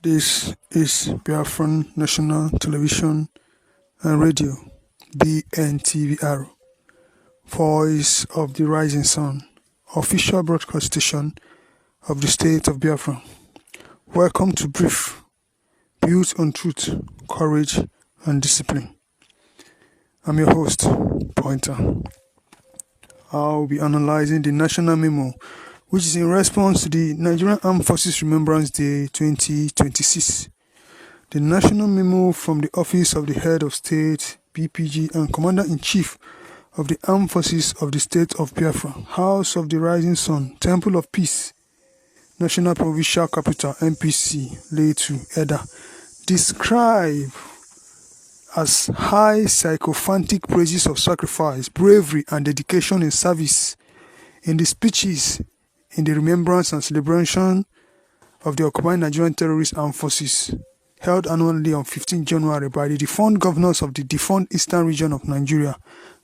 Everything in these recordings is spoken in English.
This is Biafran National Television and Radio, Bntvr, Voice of the Rising Sun, official broadcast station of the state of Biafra. Welcome to Brief, built on truth, courage, and discipline. I'm your host, Pointer. I'll be analyzing the National MEMO, which is in response to the Nigerian Armed Forces Remembrance Day 2026. The National MEMO from the Office of the Head of State, BPG, and Commander-in-Chief of the Armed Forces of the State of Biafra, House of the Rising Sun, Temple of Peace, National Provincial Capital, NPC, Leitu, Eda, describe as high sycophantic praises of sacrifice, bravery, and dedication in service in the speeches in the remembrance and celebration of the occupied Nigerian terrorist armed forces held annually on 15 January by the defunct governors of the defunct eastern region of Nigeria,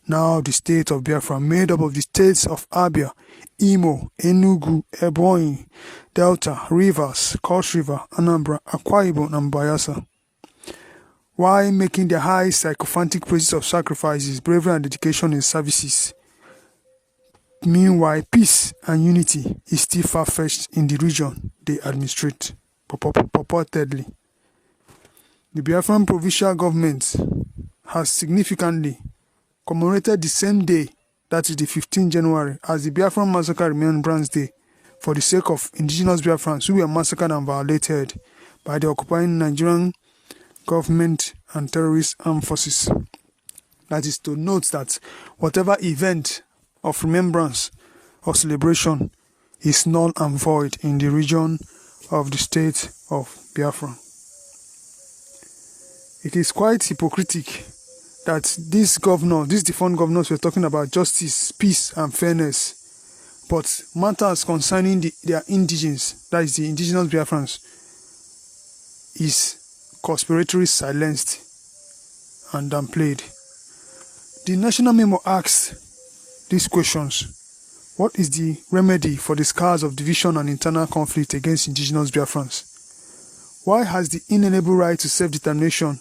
now the state of Biafra, made up of the states of Abia, Imo, Enugu, Ebonyi, Delta, Rivers, Cross River, Anambra, Akwa Ibom, and Bayelsa. While making the high sycophantic praises of sacrifices, bravery, and dedication in services, meanwhile, peace and unity is still far-fetched in the region they administrate, purportedly. The Biafran provincial government has significantly commemorated the same day, that is the 15th January, as the Biafran Massacre Remembrance Day for the sake of indigenous Biafrans who were massacred and violated by the occupying Nigerian government and terrorist armed forces. That is to note that whatever event of remembrance or celebration is null and void in the region of the state of Biafra. It is quite hypocritical that these defunct governors were talking about justice, peace, and fairness, but matters concerning their indigenes, that is the indigenous Biafrans, is conspiratorially silenced and downplayed. The National MEMO asks these questions. What is the remedy for the scars of division and internal conflict against indigenous Biafrans? Why has the inalienable right to self-determination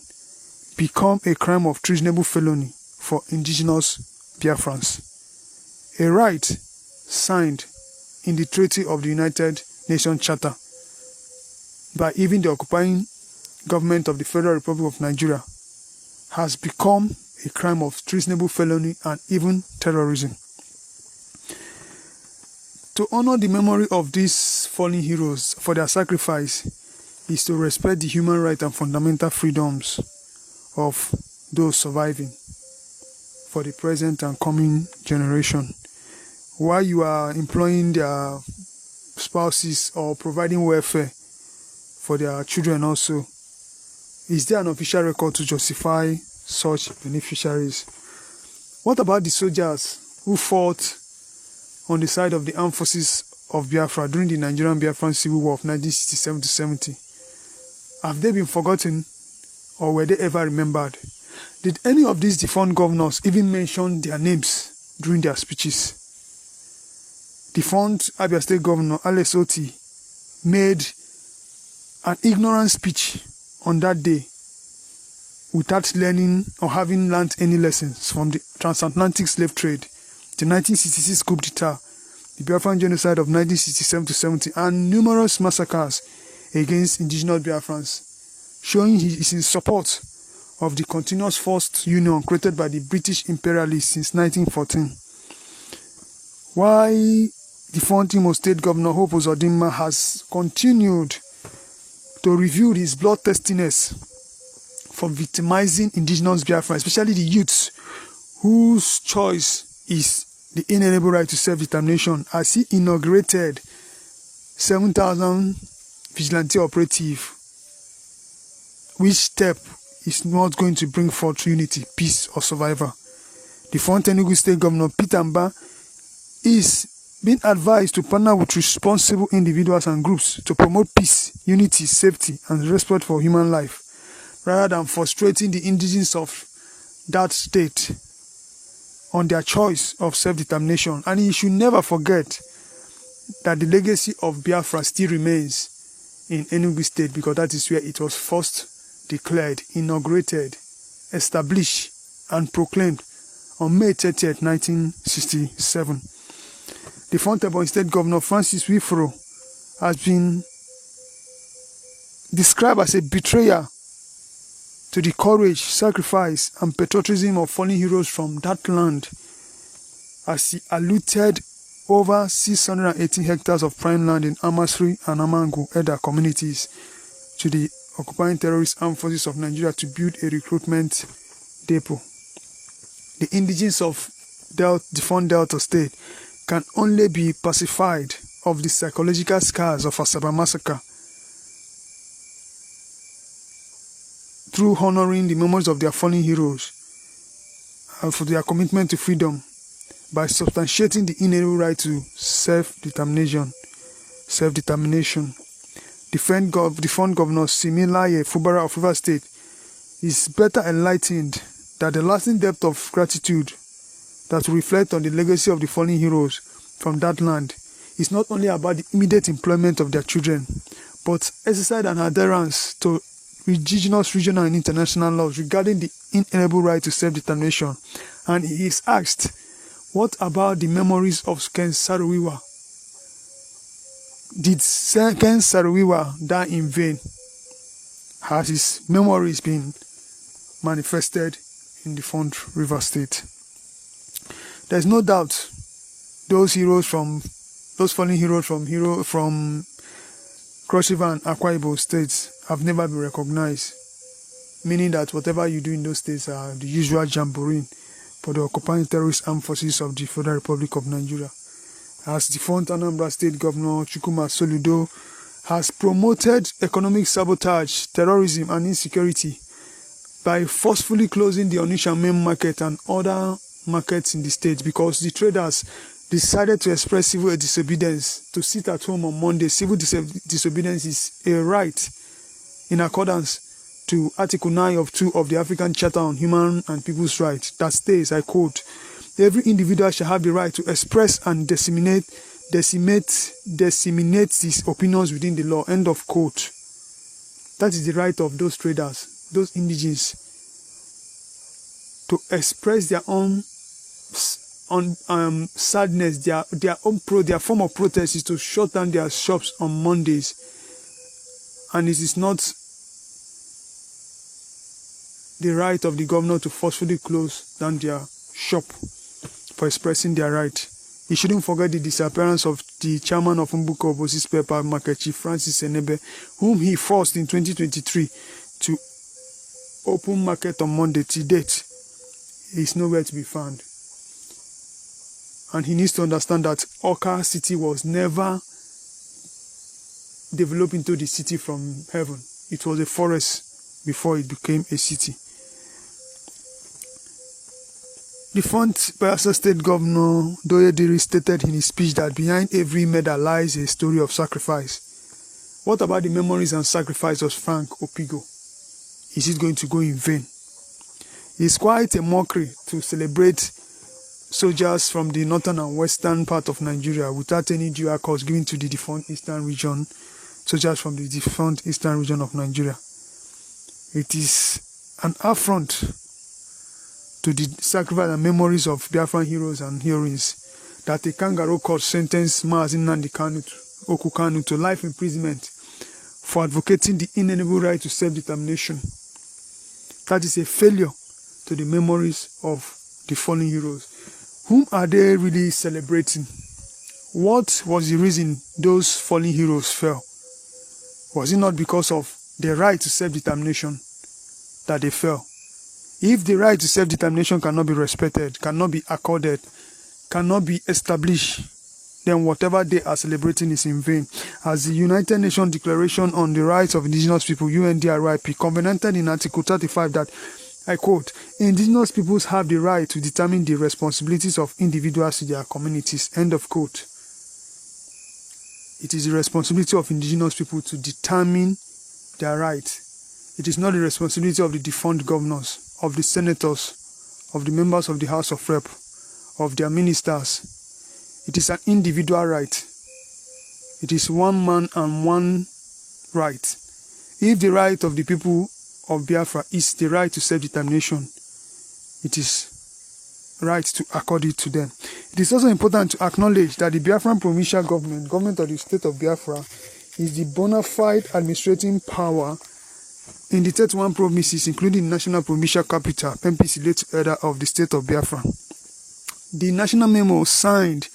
become a crime of treasonable felony for indigenous Biafrans? A right signed in the Treaty of the United Nations Charter by even the occupying government of the Federal Republic of Nigeria has become a crime of treasonable felony and even terrorism. To honor the memory of these fallen heroes for their sacrifice is to respect the human rights and fundamental freedoms of those surviving for the present and coming generation. While you are employing their spouses or providing welfare for their children also, is there an official record to justify such beneficiaries? What about the soldiers who fought on the side of the armed forces of Biafra during the Nigerian Biafran Civil War of 1967-70? Have they been forgotten, or were they ever remembered? Did any of these defunct governors even mention their names during their speeches? Defunct Abia State Governor Alex Oti made an ignorant speech on that day without learning or having learned any lessons from the transatlantic slave trade, the 1966 coup d'etat, the Biafran genocide of 1967-70, and numerous massacres against indigenous Biafrans, showing he is in support of the continuous forced union created by the British imperialists since 1914. Why the Imo State Governor Hope Uzodinma has continued to reveal his bloodthirstiness for victimizing indigenous Biafra, especially the youths whose choice is the inalienable right to self-determination, as he inaugurated 7,000 vigilante operative, which step is not going to bring forth unity, peace, or survival. The Enugu State Governor Peter Mba is being advised to partner with responsible individuals and groups to promote peace, unity, safety, and respect for human life, rather than frustrating the indigenes of that state on their choice of self-determination. And he should never forget that the legacy of Biafra still remains in Enugu State, because that is where it was first declared, inaugurated, established, and proclaimed on May 30th, 1967. The former Ebonyi State Governor Francis Wifro has been described as a betrayer to the courage, sacrifice, and patriotism of fallen heroes from that land, as he allotted over 618 hectares of prime land in Amasri and Amangu Eda communities to the occupying terrorist armed forces of Nigeria to build a recruitment depot. The indigenes of defunct Delta State can only be pacified of the psychological scars of Asaba massacre through honoring the memories of their fallen heroes and for their commitment to freedom, by substantiating the inalienable right to self-determination. Defunct Governor Similaye Fubara of Rivers State is better enlightened that the lasting depth of gratitude that will reflect on the legacy of the fallen heroes from that land is not only about the immediate employment of their children, but exercise and adherence to indigenous, regional, and international laws regarding the inalienable right to self-determination. And he is asked, what about the memories of Ken Saro-Wiwa? Did Ken Saro-Wiwa die in vain? Has his memories been manifested in the defunct River State? There is no doubt those fallen heroes from Cross River and Akwa Ibom states have never been recognized, meaning that whatever you do in those states are the usual jamboree for the occupying terrorist armed forces of the Federal Republic of Nigeria. As the former Anambra State Governor Chukwuma Soludo has promoted economic sabotage, terrorism, and insecurity by forcefully closing the Onitsha main market and other markets in the state, because the traders decided to express civil disobedience, to sit at home on Monday. Civil disobedience is a right in accordance to Article 9 of 2 of the African Charter on Human and People's Rights, that states, I quote, "Every individual shall have the right to express and disseminate his opinions within the law," end of quote. That is the right of those traders, those indigenes, to express their own sadness, their form of protest is to shut down their shops on Mondays, and it is not the right of the governor to forcefully close down their shop for expressing their right. He shouldn't forget the disappearance of the chairman of Mbuko Obosi Spare Part Market, Chief Francis Enebe, whom he forced in 2023 to open market on Monday. To date, he is nowhere to be found. And he needs to understand that Awka City was never developed into the city from heaven. It was a forest before it became a city. The former Biafra State Governor Doyediri stated in his speech that behind every medal lies a story of sacrifice. What about the memories and sacrifice of Frank Opigo? Is it going to go in vain? It's quite a mockery to celebrate soldiers from the northern and western part of Nigeria without any due accord given to the defunct eastern region, soldiers from the defunct eastern region of Nigeria. It is an affront to the sacrifice and memories of Biafran heroes and heroines that a kangaroo court sentenced Maazin Nnamdi Kanu to life imprisonment for advocating the inalienable right to self-determination. That is a failure to the memories of the fallen heroes. Whom are they really celebrating? What was the reason those fallen heroes fell? Was it not because of the right to self-determination that they fell? If the right to self-determination cannot be respected, cannot be accorded, cannot be established, then whatever they are celebrating is in vain. As the United Nations Declaration on the Rights of Indigenous People, UNDRIP, covenanted in Article 35 that, I quote, "Indigenous peoples have the right to determine the responsibilities of individuals in their communities," end of quote. It is the responsibility of indigenous people to determine their rights. It is not the responsibility of the defunct governors, of the senators, of the members of the House of Rep, of their ministers. It is an individual right. It is one man and one right. If the right of the people of Biafra is the right to self-determination, it is right to accord it to them. It is also important to acknowledge that the Biafran provincial government of the state of Biafra, is the bona fide administrating power in the 31 provinces, including the national provincial capital, PMPC, late header of the state of Biafra. The national memo signed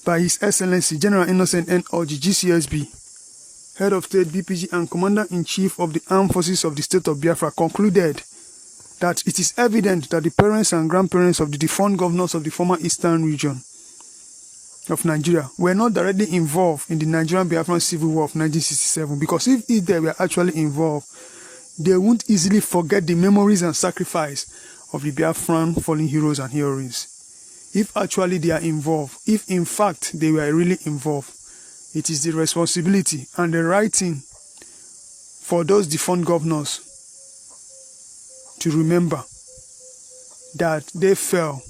by His Excellency General Innocent N. Orji, GCSB, Head of State, BPG, and Commander-in-Chief of the Armed Forces of the State of Biafra, concluded that it is evident that the parents and grandparents of the defunct governors of the former eastern region of Nigeria were not directly involved in the Nigerian Biafran Civil War of 1967, because if they were actually involved, they won't easily forget the memories and sacrifice of the Biafran fallen heroes and heroines. If actually they are involved, if in fact they were really involved, it is the responsibility and the right thing for those defunct governors to remember that they fell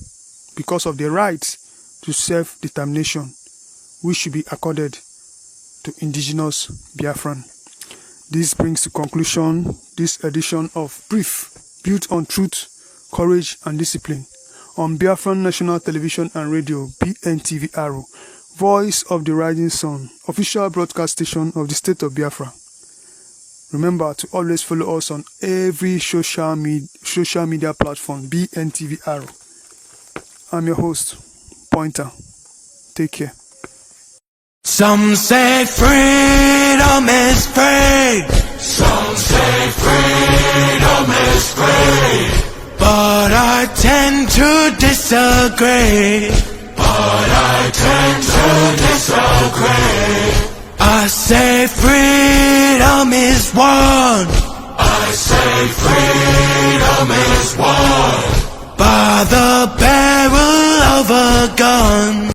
because of the right to self-determination, which should be accorded to indigenous Biafran. This brings to conclusion this edition of Brief, built on truth, courage, and discipline, on Biafran National Television and Radio, Bntvr, Voice of the Rising Sun, official broadcast station of the state of Biafra. Remember to always follow us on every social media platform, Bntvr. I'm your host, Pointer. Take care. Some say freedom is free. Some say freedom is free. But I tend to disagree. But I tend to disagree. I say freedom is one. I say freedom is one. By the barrel of a gun.